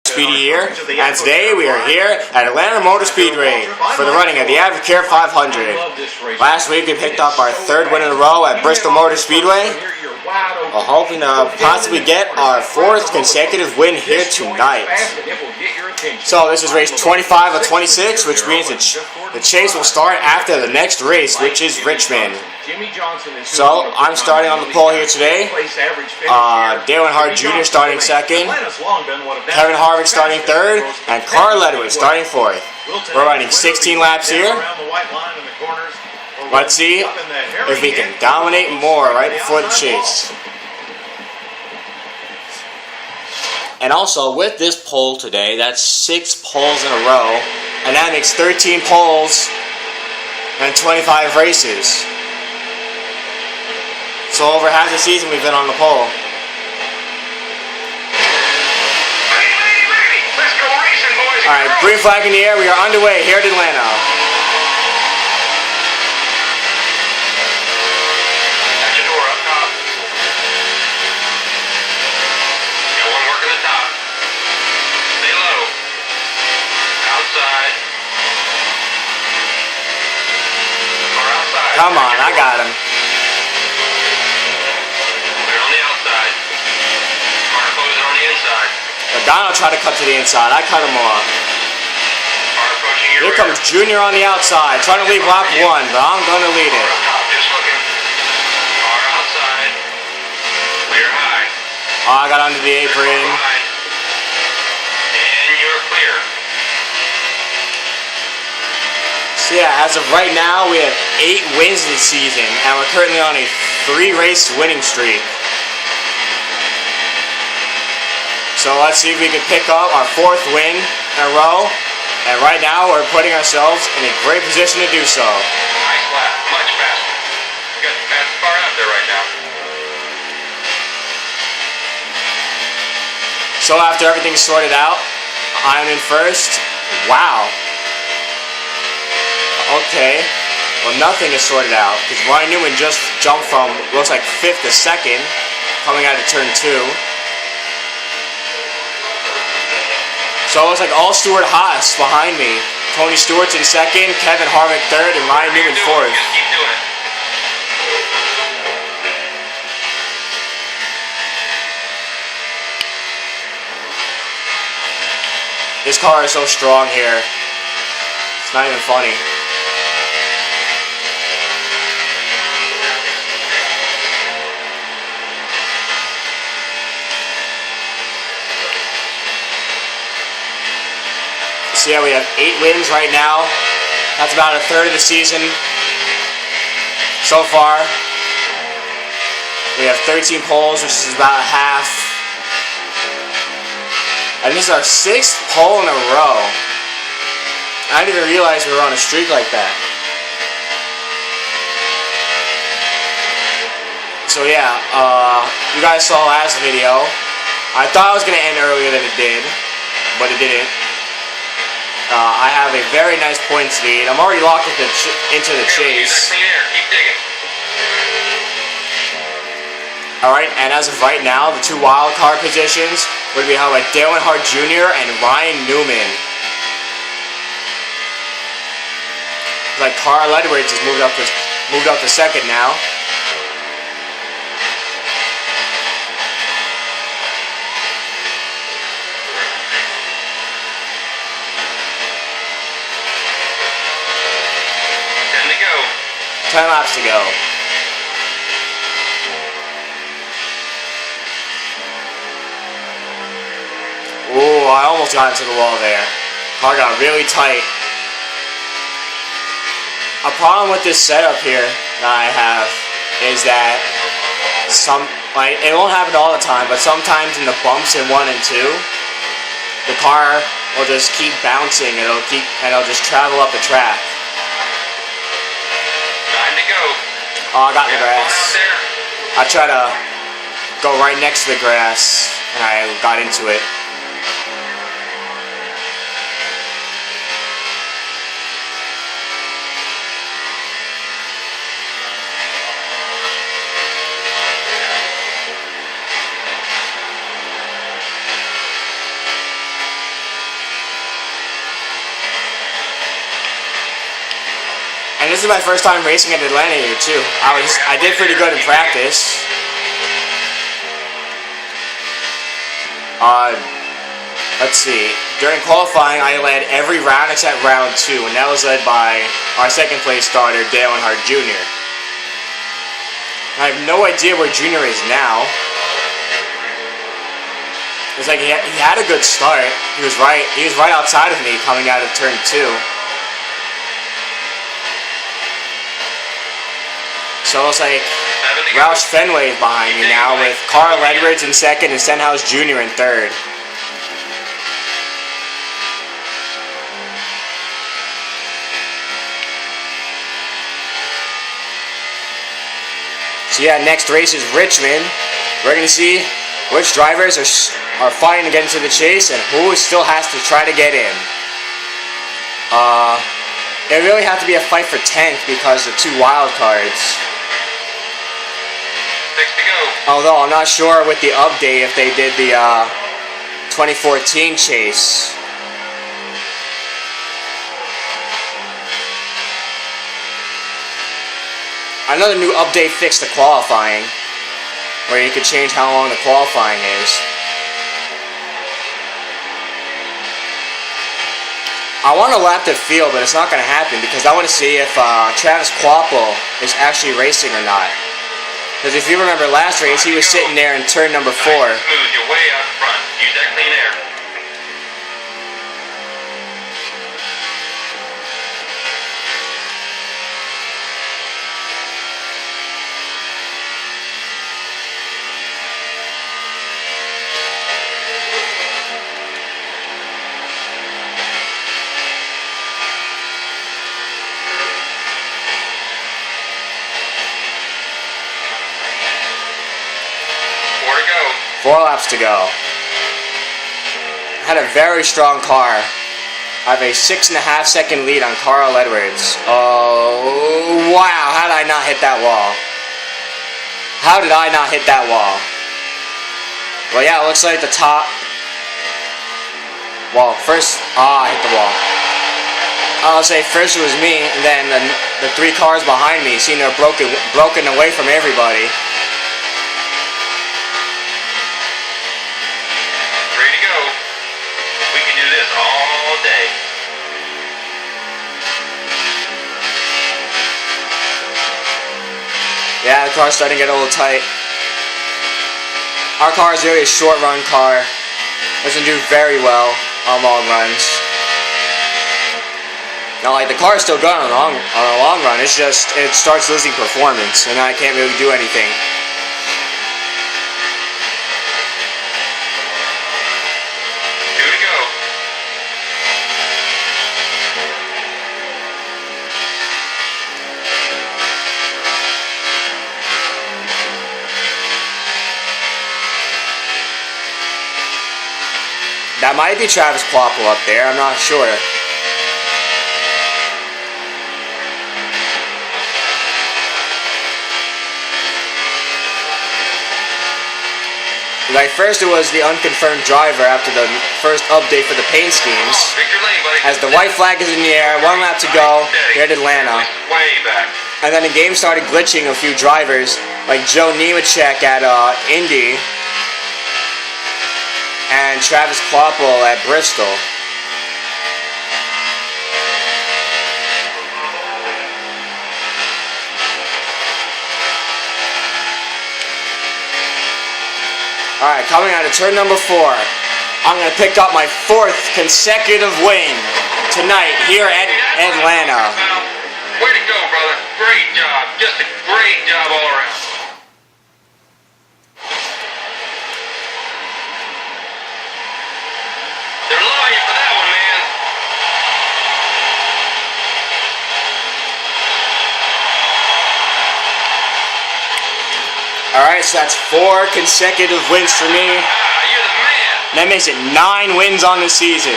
Speedy here, and today we are here at Atlanta Motor Spredway for the running of the Advocare 500. Last week we picked up our third win in a row at Bristol Motor Speedway. We're hoping to possibly get our fourth consecutive win here tonight. So this is race 25 of 26, which means the chase will start after the next race, which is Richmond. So I'm starting on the pole here today. Dale Earnhardt Jr. starting second, Kevin Harvick starting third, and Carl Edwards starting fourth. We're running 16 laps here. Let's see if we can dominate more right before the chase. And also with this pole today, that's 6 poles in a row, and that makes 13 poles and 25 races. So over half the season we've been on the pole. Alright, green flag in the air, we are underway here at Atlanta. Come on, I got him. They're on the outside. Marco's on the inside. Logano tried to cut to the inside. I cut him off. Here comes Junior on the outside, trying to leave lap 1, but I'm going to lead it. Just looking. Car outside. Clear high. Oh, I got under the apron. And you're clear. So yeah, as of right now, we have 8 wins this season, and we're currently on a 3-race winning streak. So let's see if we can pick up our 4th win in a row, and right now we're putting ourselves in a great position to do so. Nice lap, much faster. You got the fastest car out there right now. So after everything's sorted out, I'm in first. Wow. Okay, well nothing is sorted out because Ryan Newman just jumped from, looks like 5th to 2nd, coming out of turn 2. So it looks like all Stewart Haas behind me. Tony Stewart's in 2nd, Kevin Harvick 3rd, and Ryan Newman 4th. Just keep doing it. This car is so strong here. It's not even funny. So yeah, we have 8 wins right now. That's about a third of the season so far. We have 13 poles, which is about half. And this is our 6th pole in a row. I didn't even realize we were on a streak like that. So yeah, you guys saw last video. I thought it was going to end earlier than it did, but it didn't. I have a very nice points lead. I'm already locked into the chase. Keep digging. Alright, and as of right now, the 2 wild card positions would be held by Dale Earnhardt Jr. and Ryan Newman. Like Carl Edwards has moved up to 2nd now. Time to go. 10 laps to go. Ooh, I almost got into the wall there. Car got really tight. A problem with this setup here that I have is that it won't happen all the time, but sometimes in the bumps in 1 and 2, the car will just keep bouncing and it'll just travel up the track. Time to go. Oh, I got the grass. I tried to go right next to the grass and I got into it. This is my first time racing at Atlanta here too. I did pretty good in practice. Let's see. During qualifying, I led every round except round 2, and that was led by our second place starter, Dale Earnhardt Jr. I have no idea where Junior is now. It's like he had a good start. He was right outside of me coming out of turn 2. So it's like Roush Fenway is behind me now with Carl Edwards in second and Stenhouse Jr. in third. So yeah, next race is Richmond. We're going to see which drivers are fighting to get into the chase and who still has to try to get in. It really have to be a fight for 10th because of 2 wild cards. 6 to go. Although I'm not sure with the update if they did the 2014 chase. Another new update fixed the qualifying, where you could change how long the qualifying is. I want to lap the field, but it's not going to happen because I want to see if Travis Kvapil is actually racing or not. Because if you remember last race, he was sitting there in turn number 4. Smooth your way out front. Use that clean air. Four laps to go. Had a very strong car. I have a 6.5 second lead on Carl Edwards. Oh, wow. How did I not hit that wall? How did I not hit that wall? Well, yeah, it looks like the top. Well, first, I hit the wall. I'll say first it was me, and then the 3 cars behind me seem to have broken away from everybody. Yeah, the car's starting to get a little tight. Our car is really a short run car. Doesn't do very well on long runs. Now, like, the car is still good on a long run. It's just, it starts losing performance, and I can't really do anything. That might be Travis Kvapil up there, I'm not sure. Like, first it was the unconfirmed driver after the first update for the paint schemes. As the white flag is in the air, 1 lap to go here at Atlanta. And then the game started glitching a few drivers, like Joe Nemechek at Indy. And Travis Kvapil at Bristol. Alright, coming out of turn number 4. I'm going to pick up my 4th consecutive win tonight here at Atlanta. Way to go, brother. Great job. Just a great job all around. They're loving you for that one, man. Alright, so that's 4 consecutive wins for me. You're the man. That makes it 9 wins on the season.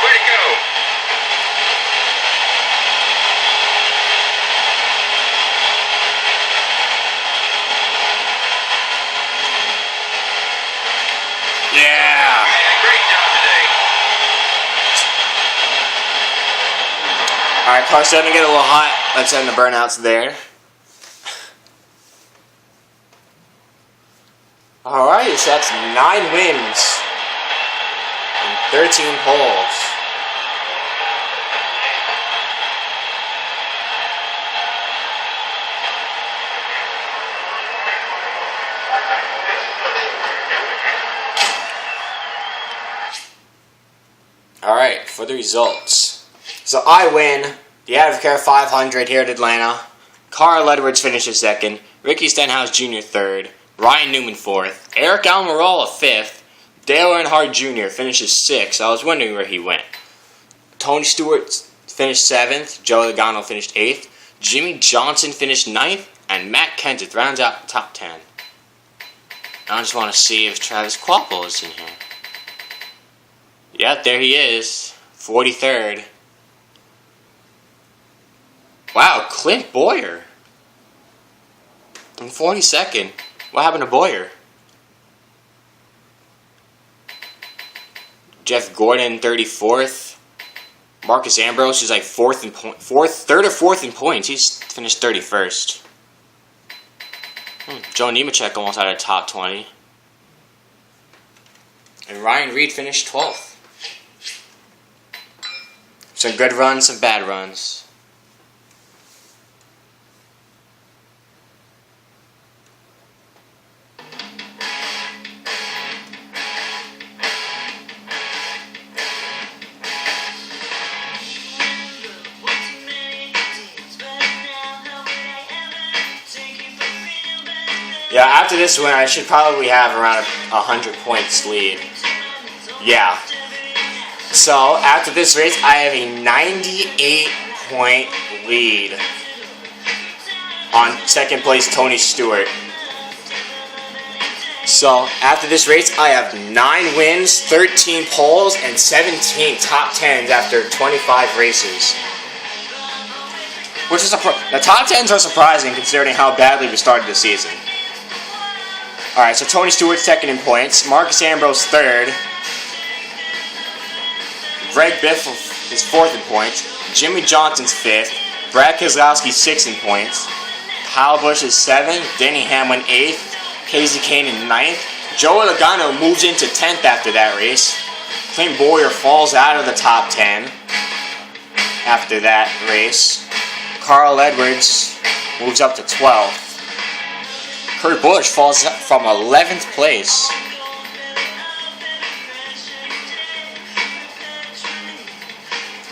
Way to go. Alright, car's starting to get a little hot. Let's end the burnouts there. Alright, so that's 9 wins and 13 poles. Alright, for the results. So I win the Advocare 500 here at Atlanta. Carl Edwards finishes second. Ricky Stenhouse Jr. third. Ryan Newman fourth. Eric Almirola fifth. Dale Earnhardt Jr. finishes sixth. I was wondering where he went. Tony Stewart finished seventh. Joe Logano finished eighth. Jimmy Johnson finished ninth. And Matt Kenseth rounds out the top 10. I just want to see if Travis Kvapil is in here. Yeah, there he is. 43rd. Wow, Clint Boyer. In 42nd. What happened to Boyer? Jeff Gordon, 34th. Marcus Ambrose is like third or fourth in points. He's finished 31st. Joe Nemechek almost out of top 20. And Ryan Reed finished 12th. Some good runs, some bad runs. Yeah, after this win, I should probably have around 100 points lead. Yeah. So, after this race, I have a 98-point lead on second place Tony Stewart. So, after this race, I have 9 wins, 13 poles, and 17 top 10s after 25 races. Which is the top 10s are surprising considering how badly we started the season. Alright, so Tony Stewart second in points, Marcus Ambrose third, Greg Biffle is fourth in points, Jimmy Johnson's fifth, Brad Keselowski sixth in points, Kyle Busch is seventh, Denny Hamlin eighth, Casey Kanan ninth, Joey Logano moves into 10th after that race, Clint Boyer falls out of the top 10 after that race, Carl Edwards moves up to 12th. Kurt Busch falls from 11th place.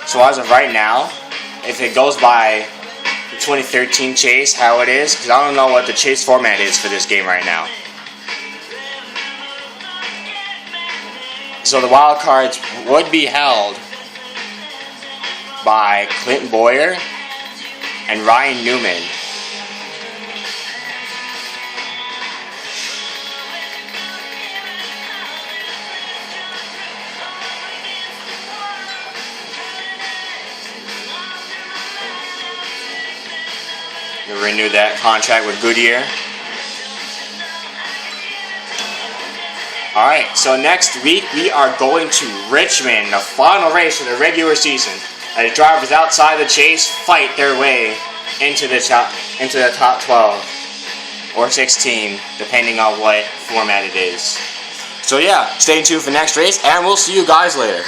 So as of right now, if it goes by the 2013 chase, how it is, because I don't know what the chase format is for this game right now. So the wild cards would be held by Clint Boyer and Ryan Newman. To renew that contract with Goodyear. Alright, so next week we are going to Richmond, the final race of the regular season. As drivers outside the chase fight their way into the top 12 or 16, depending on what format it is. So yeah, stay tuned for next race, and we'll see you guys later.